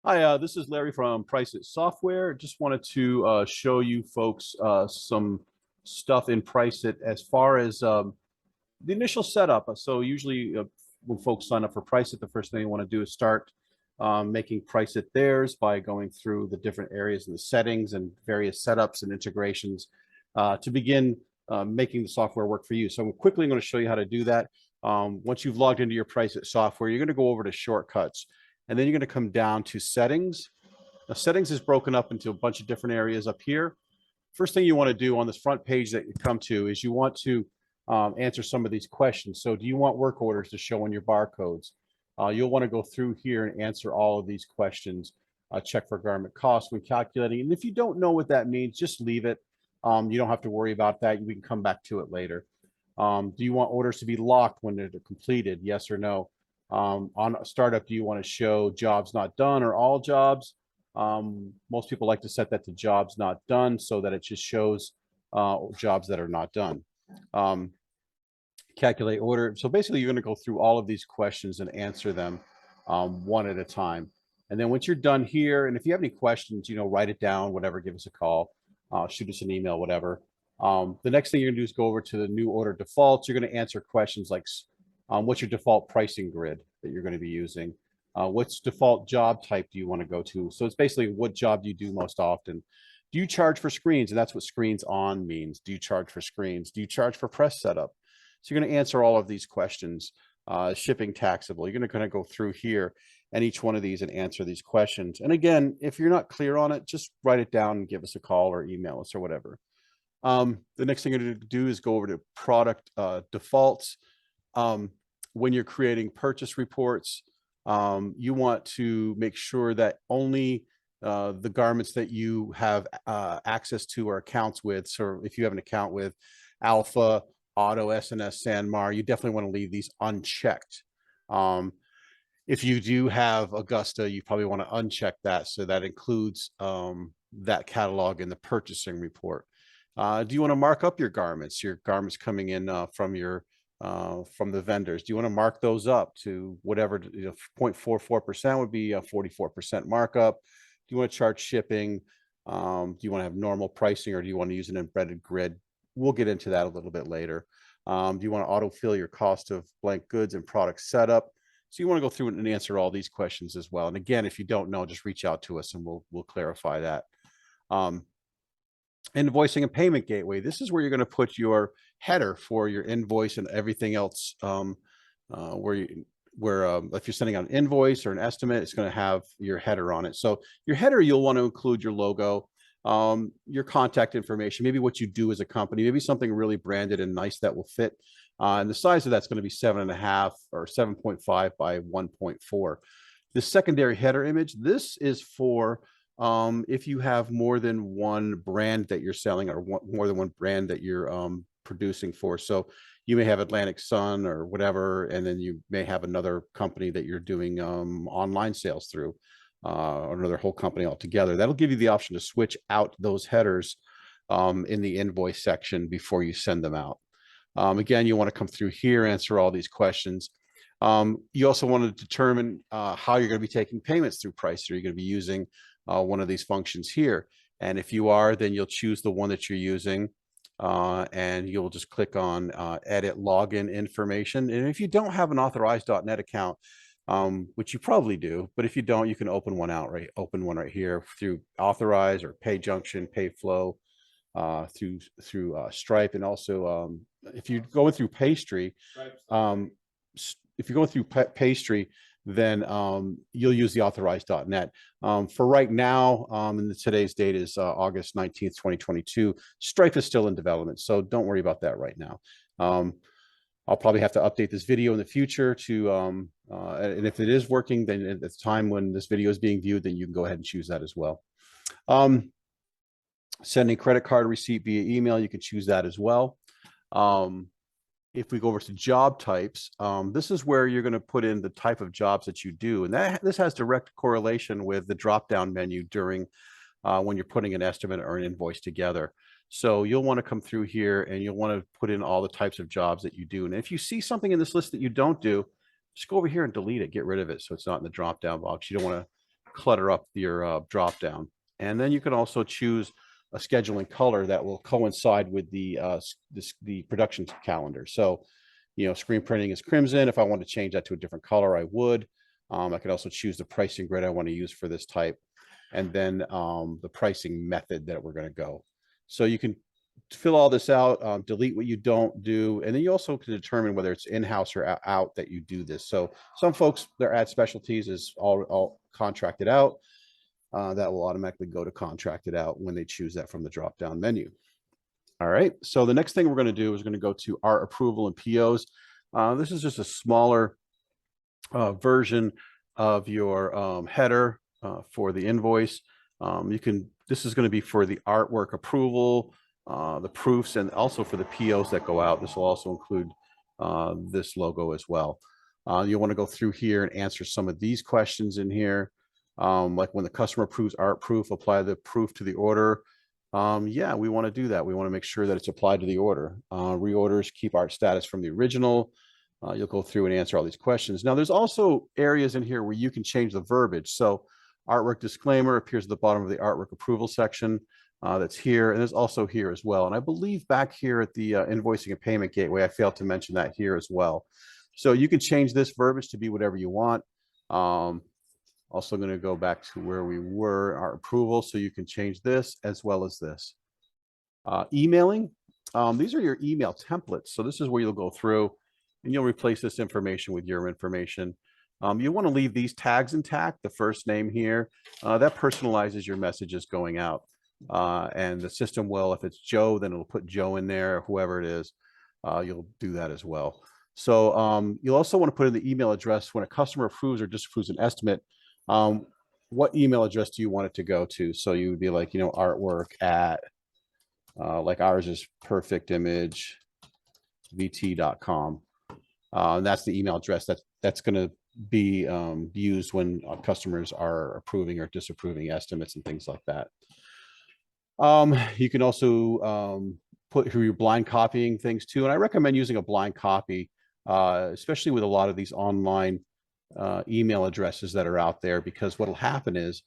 Hi, this is Larry from PriceIt Software. Just wanted to show you folks some stuff in PriceIt as far as the initial setup. So usually when folks sign up for PriceIt, the first thing they want to do is start making PriceIt theirs by going through the different areas and the settings and various setups and integrations to begin making the software work for you. So I'm quickly going to show you how to do that. Once you've logged into your PriceIt software, you're going to go over to shortcuts. And then you're going to come down to settings. Now, settings is broken up into a bunch of different areas up here. First thing you want to do on this front page that you come to is you want to answer some of these questions. So do you want work orders to show on your barcodes? You'll want to go through here and answer all of these questions. Check for garment costs when calculating. And if you don't know what that means, just leave it. You don't have to worry about that. We can come back to it later. Do you want orders to be locked when they're completed? Yes or no? On a startup, do you want to show jobs not done or all jobs? Most people like to set that to jobs not done so that it just shows jobs that are not done. Calculate order. So basically, you're going to go through all of these questions and answer them one at a time. And then once you're done here, and if you have any questions, write it down, whatever, give us a call, shoot us an email, whatever. The next thing you're going to do is go over to the new order defaults. You're going to answer questions like, what's your default pricing grid that you're going to be using? What's default job type do you want to go to? So it's basically what job do you do most often? Do you charge for screens? And that's what screens on means. Do you charge for screens? Do you charge for press setup? So you're going to answer all of these questions. Shipping taxable. You're going to kind of go through here and each one of these and answer these questions. And again, if you're not clear on it, just write it down and give us a call or email us or whatever. The next thing you're going to do is go over to product defaults. When you're creating purchase reports, you want to make sure that only the garments that you have access to or accounts with. So if you have an account with Alpha, Auto, SNS, Sanmar, you definitely want to leave these unchecked. If you do have Augusta, you probably want to uncheck that. So that includes that catalog in the purchasing report. Do you want to mark up your garments coming in from the vendors? Do you want to mark those up to whatever, 0.44% would be a 44% markup? Do you want to charge shipping? Do you want to have normal pricing or do you want to use an embedded grid? We'll get into that a little bit later. Do you want to autofill your cost of blank goods and product setup? So you want to go through and answer all these questions as well. And again, if you don't know, just reach out to us and we'll clarify that. Invoicing and payment gateway. This is where you're going to put your header for your invoice and everything else. If you're sending out an invoice or an estimate, it's going to have your header on it. So your header, you'll want to include your logo, your contact information, maybe what you do as a company, maybe something really branded and nice that will fit. And the size of that's going to be 7.5 or 7.5 by 1.4. The secondary header image, this is for if you have more than one brand that you're selling or more than one brand that you're producing for. So you may have Atlantic Sun or whatever, and then you may have another company that you're doing online sales through, or another whole company altogether. That'll give you the option to switch out those headers in the invoice section before you send them out. Again, you want to come through here, answer all these questions. You also want to determine how you're going to be taking payments through PriceIt. Are you going to be using one of these functions here? And if you are, then you'll choose the one that you're using and you'll just click on edit login information. And if you don't have an authorized.net account, which you probably do, but if you don't, you can open one right here through Authorize or PayJunction, PayFlow, through Stripe. And also if you're going through Pastry, then you'll use the authorized.net. For right now, and today's date is August 19th, 2022, Stripe is still in development, so don't worry about that right now. I'll probably have to update this video in the future to, and if it is working, then at the time when this video is being viewed, then you can go ahead and choose that as well. Sending credit card receipt via email, you can choose that as well. If we go over to job types, this is where you're going to put in the type of jobs that you do. And this has direct correlation with the drop-down menu during when you're putting an estimate or an invoice together. So you'll want to come through here and you'll want to put in all the types of jobs that you do. And if you see something in this list that you don't do, just go over here and delete it, get rid of it so it's not in the drop-down box. You don't want to clutter up your drop down. And then you can also choose a scheduling color that will coincide with the production calendar. So, screen printing is crimson. If I want to change that to a different color, I would. I could also choose the pricing grid I want to use for this type, and then the pricing method that we're going to go. So you can fill all this out, delete what you don't do, and then you also can determine whether it's in-house or out that you do this. So some folks, their ad specialties is all contracted out. That will automatically go to contracted out when they choose that from the drop-down menu. All right, so the next thing we're going to do is going to go to Art Approval and POs. This is just a smaller version of your header for the invoice. This is going to be for the artwork approval, the proofs, and also for the POs that go out. This will also include this logo as well. You'll want to go through here and answer some of these questions in here. Like when the customer approves art proof, apply the proof to the order. Yeah, we want to do that. We want to make sure that it's applied to the order. Reorders keep art status from the original. You'll go through and answer all these questions. Now, there's also areas in here where you can change the verbiage. So artwork disclaimer appears at the bottom of the artwork approval section. That's here, and there's also here as well. And I believe back here at the invoicing and payment gateway, I failed to mention that here as well. So you can change this verbiage to be whatever you want. Also going to go back to where we were, our approval. So you can change this as well as this. Emailing. These are your email templates. So this is where you'll go through and you'll replace this information with your information. You want to leave these tags intact, the first name here. That personalizes your messages going out. And the system will, if it's Joe, then it'll put Joe in there, whoever it is, you'll do that as well. So you'll also want to put in the email address when a customer approves or disapproves an estimate. What email address do you want it to go to? So you would be like, artwork at, like ours is perfectimagevt.com. And that's the email address that's going to be used when customers are approving or disapproving estimates and things like that. You can also put who you're blind copying things to, and I recommend using a blind copy, especially with a lot of these online email addresses that are out there, because what will happen is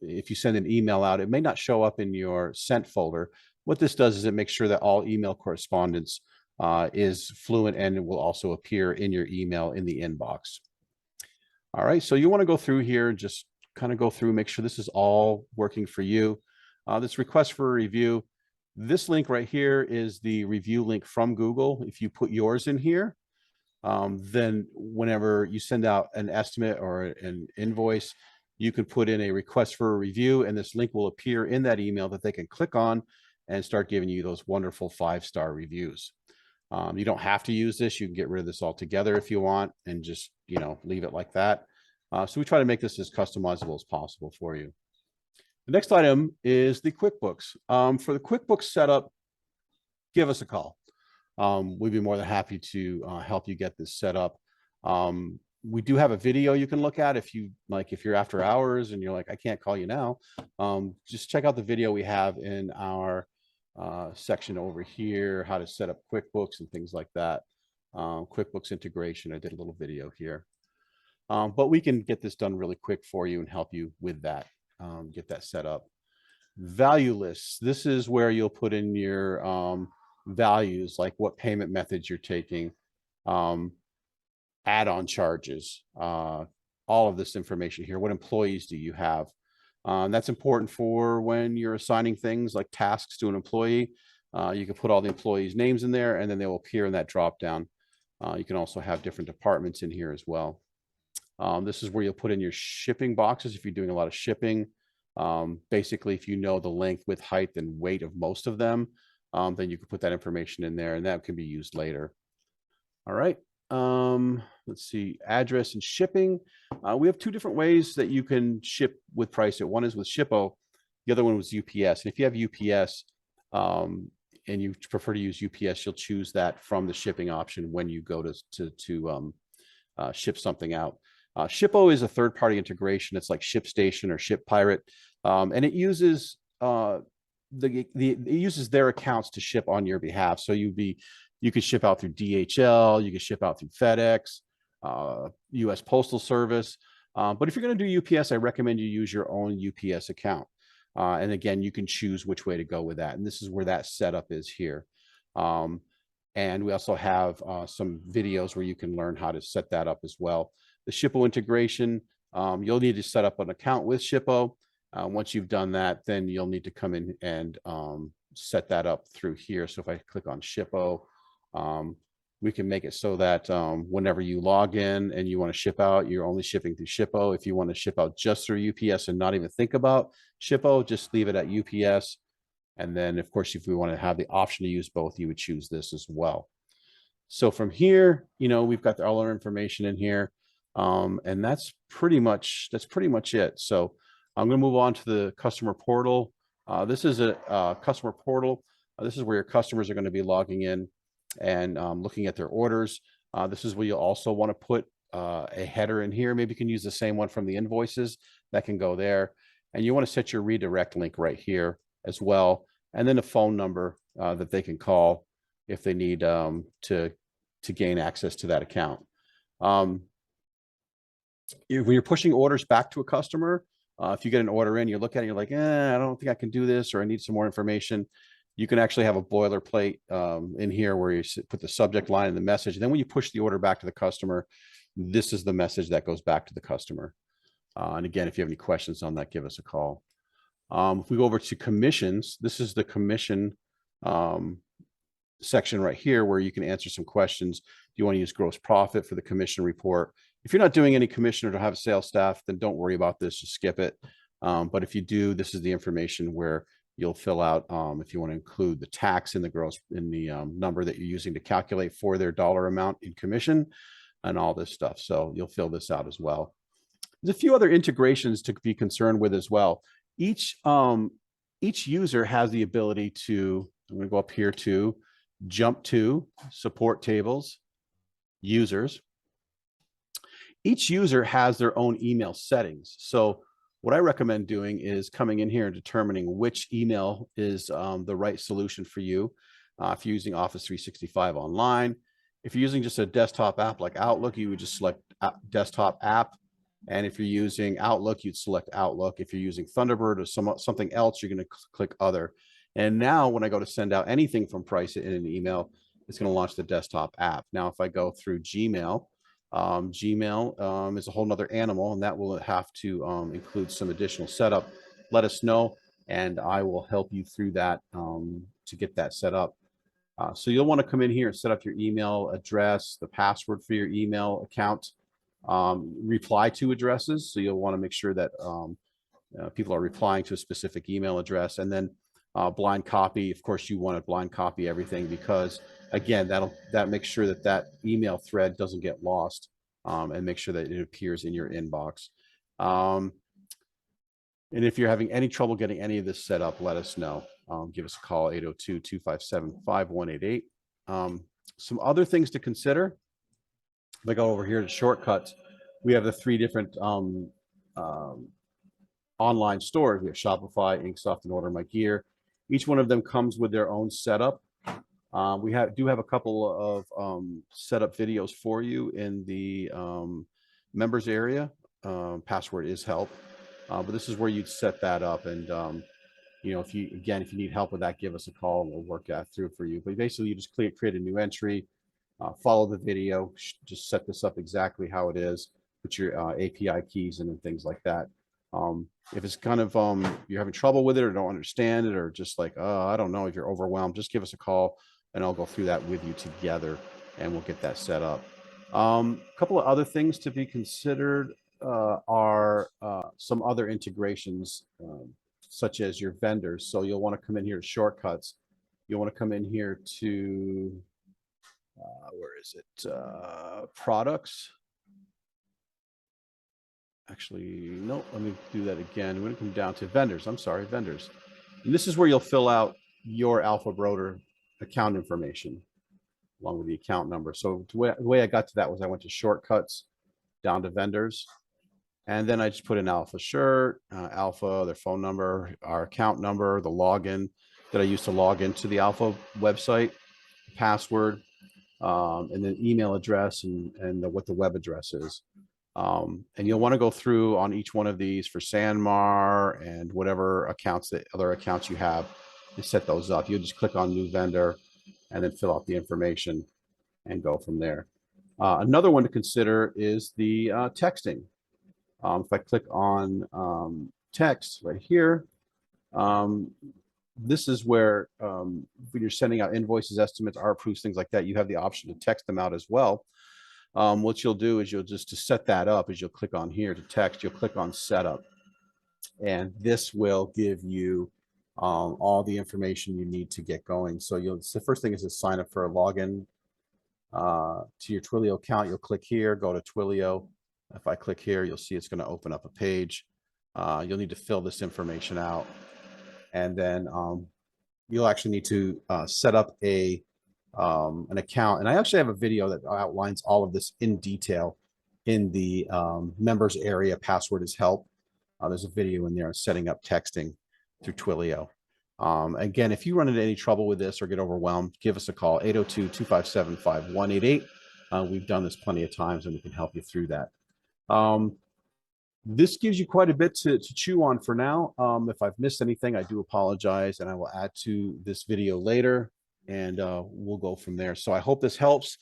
if you send an email out, it may not show up in your sent folder. What this does is it makes sure that all email correspondence is fluent, and it will also appear in your email in the inbox. All right, so you want to go through here, just kind of go through, make sure this is all working for you. This request for a review, this link right here is the review link from Google. If you put yours in here, then whenever you send out an estimate or an invoice, you can put in a request for a review, and this link will appear in that email that they can click on and start giving you those wonderful 5-star reviews. You don't have to use this. You can get rid of this altogether if you want and just, leave it like that. So we try to make this as customizable as possible for you. The next item is the QuickBooks. For the QuickBooks setup, give us a call. We'd be more than happy to help you get this set up. We do have a video you can look at if you're after hours and you're like, I can't call you now. Just check out the video we have in our section over here, how to set up QuickBooks and things like that. QuickBooks integration, I did a little video here. But we can get this done really quick for you and help you with that, get that set up. Value lists. This is where you'll put in your values, like what payment methods you're taking, add-on charges, all of this information here. What employees do you have? That's important for when you're assigning things like tasks to an employee. You can put all the employees' names in there, and then they will appear in that drop-down. You can also have different departments in here as well. This is where you'll put in your shipping boxes if you're doing a lot of shipping. Basically, if you know the length, width, height, and weight of most of them, then you can put that information in there, and that can be used later. All right. Let's see, address and shipping. We have two different ways that you can ship with PriceIt. One is with Shippo. The other one was UPS. And if you have UPS and you prefer to use UPS, you'll choose that from the shipping option when you go to ship something out. Shippo is a third-party integration. It's like ShipStation or ShipPirate, and it uses it uses their accounts to ship on your behalf. So you could ship out through DHL, you could ship out through FedEx, US Postal Service. But if you're going to do UPS, I recommend you use your own UPS account. And again, you can choose which way to go with that. And this is where that setup is here. And we also have some videos where you can learn how to set that up as well. The Shippo integration, you'll need to set up an account with Shippo. Once you've done that, then you'll need to come in and set that up through here. So if I click on Shippo, we can make it so that whenever you log in and you want to ship out, you're only shipping through Shippo. If you want to ship out just through UPS and not even think about Shippo, just leave it at UPS. And then, of course, if we want to have the option to use both, you would choose this as well. So from here, we've got all our information in here. And that's pretty much it. So I'm going to move on to the customer portal. This is a customer portal. This is where your customers are going to be logging in and looking at their orders. This is where you'll also want to put a header in here. Maybe you can use the same one from the invoices that can go there. And you want to set your redirect link right here as well. And then a phone number that they can call if they need to gain access to that account. When you're pushing orders back to a customer, if you get an order in, you look at it, you're like, I don't think I can do this, or I need some more information. You can actually have a boilerplate in here where you put the subject line and the message. And then when you push the order back to the customer, this is the message that goes back to the customer. And again, if you have any questions on that, give us a call. If we go over to commissions, this is the commission section right here where you can answer some questions. Do you want to use gross profit for the commission report? If you're not doing any commission or don't have a sales staff, then don't worry about this, just skip it. But if you do, this is the information where you'll fill out if you want to include the tax in the number that you're using to calculate for their dollar amount in commission and all this stuff. So you'll fill this out as well. There's a few other integrations to be concerned with as well. Each user has the ability to, I'm going to go up here to jump to support tables, users. Each user has their own email settings. So what I recommend doing is coming in here and determining which email is the right solution for you. If you're using Office 365 online, if you're using just a desktop app like Outlook, you would just select desktop app. And if you're using Outlook, you'd select Outlook. If you're using Thunderbird or something else, you're going to click other. And now when I go to send out anything from PriceIt in an email, it's going to launch the desktop app. Now, if I go through Gmail, Gmail is a whole nother animal, and that will have to include some additional setup. Let us know, and I will help you through that to get that set up. So you'll want to come in here and set up your email address, the password for your email account, reply to addresses. So you'll want to make sure that people are replying to a specific email address, and then blind copy. Of course, you want to blind copy everything because, again, that makes sure that that email thread doesn't get lost, and make sure that it appears in your inbox. And if you're having any trouble getting any of this set up, let us know. Give us a call, 802-257-5188. Some other things to consider. If I go over here to shortcuts, we have the 3 different online stores. We have Shopify, Inksoft, and Order My Gear. Each one of them comes with their own setup. We do have a couple of setup videos for you in the members area. Password is help, but this is where you'd set that up. And if you need help with that, give us a call and we'll work that through for you. But basically, you just create a new entry, follow the video, just set this up exactly how it is, put your API keys in and things like that. If it's kind of you're having trouble with it or don't understand it, or just like, I don't know, if you're overwhelmed, just give us a call and I'll go through that with you together and we'll get that set up. A couple of other things to be considered are some other integrations, such as your vendors. So you'll want to come in here to shortcuts. You'll want to come in here to, where is it? Products. Actually, no, let me do that again. We're going to come down to vendors. I'm sorry, vendors. And this is where you'll fill out your Alpha Broder account information along with the account number. So the way I got to that was I went to shortcuts, down to vendors, and then I just put in Alpha shirt, Alpha, their phone number, our account number, the login that I used to log into the Alpha website, password, and then email address and what the web address is. And you'll want to go through on each one of these for Sanmar and whatever accounts that other accounts you have and set those up. You'll just click on new vendor and then fill out the information and go from there. Another one to consider is the texting. If I click on text right here, this is where when you're sending out invoices, estimates, RProofs, things like that, you have the option to text them out as well. What you'll do is you'll just to set that up is you'll click on here to text, you'll click on setup, and this will give you all the information you need to get going. So the first thing is to sign up for a login to your Twilio account. You'll click here, go to Twilio. If I click here, you'll see it's going to open up a page. You'll need to fill this information out, and then you'll actually need to set up an account. And I actually have a video that outlines all of this in detail in the members area. Password is help. There's a video in there setting up texting through Twilio. Again, if you run into any trouble with this or get overwhelmed, give us a call, 802-257-5188. We've done this plenty of times and we can help you through that. This gives you quite a bit to chew on for now. If I've missed anything, I do apologize, and I will add to this video later, and we'll go from there. So I hope this helps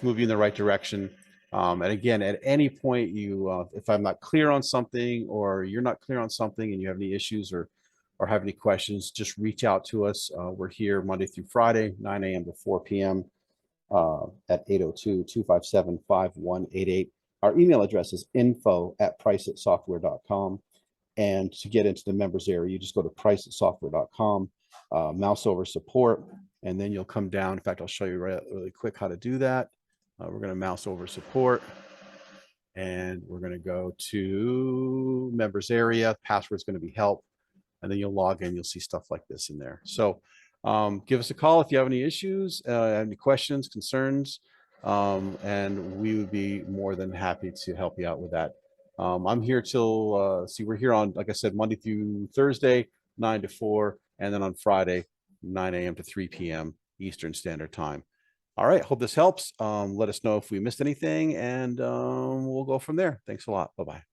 move you in the right direction. And again, at any point if I'm not clear on something or you're not clear on something and you have any issues or have any questions, just reach out to us. We're here Monday through Friday, 9 a.m. to 4 p.m. At 802-257-5188. Our email address is info@PriceItSoftware.com. And to get into the members area, you just go to PriceItSoftware.com, mouse over support, and then you'll come down. In fact, I'll show you really quick how to do that. We're going to mouse over support, and we're going to go to members area. Password is going to be help, and then you'll log in. You'll see stuff like this in there. So give us a call if you have any issues, any questions, concerns, and we would be more than happy to help you out with that. I'm here till, we're here on, like I said, Monday through Thursday, 9 to 4, and then on Friday, 9 a.m. to 3 p.m. Eastern Standard Time. All right, hope this helps. Let us know if we missed anything, and we'll go from there. Thanks a lot. Bye-bye.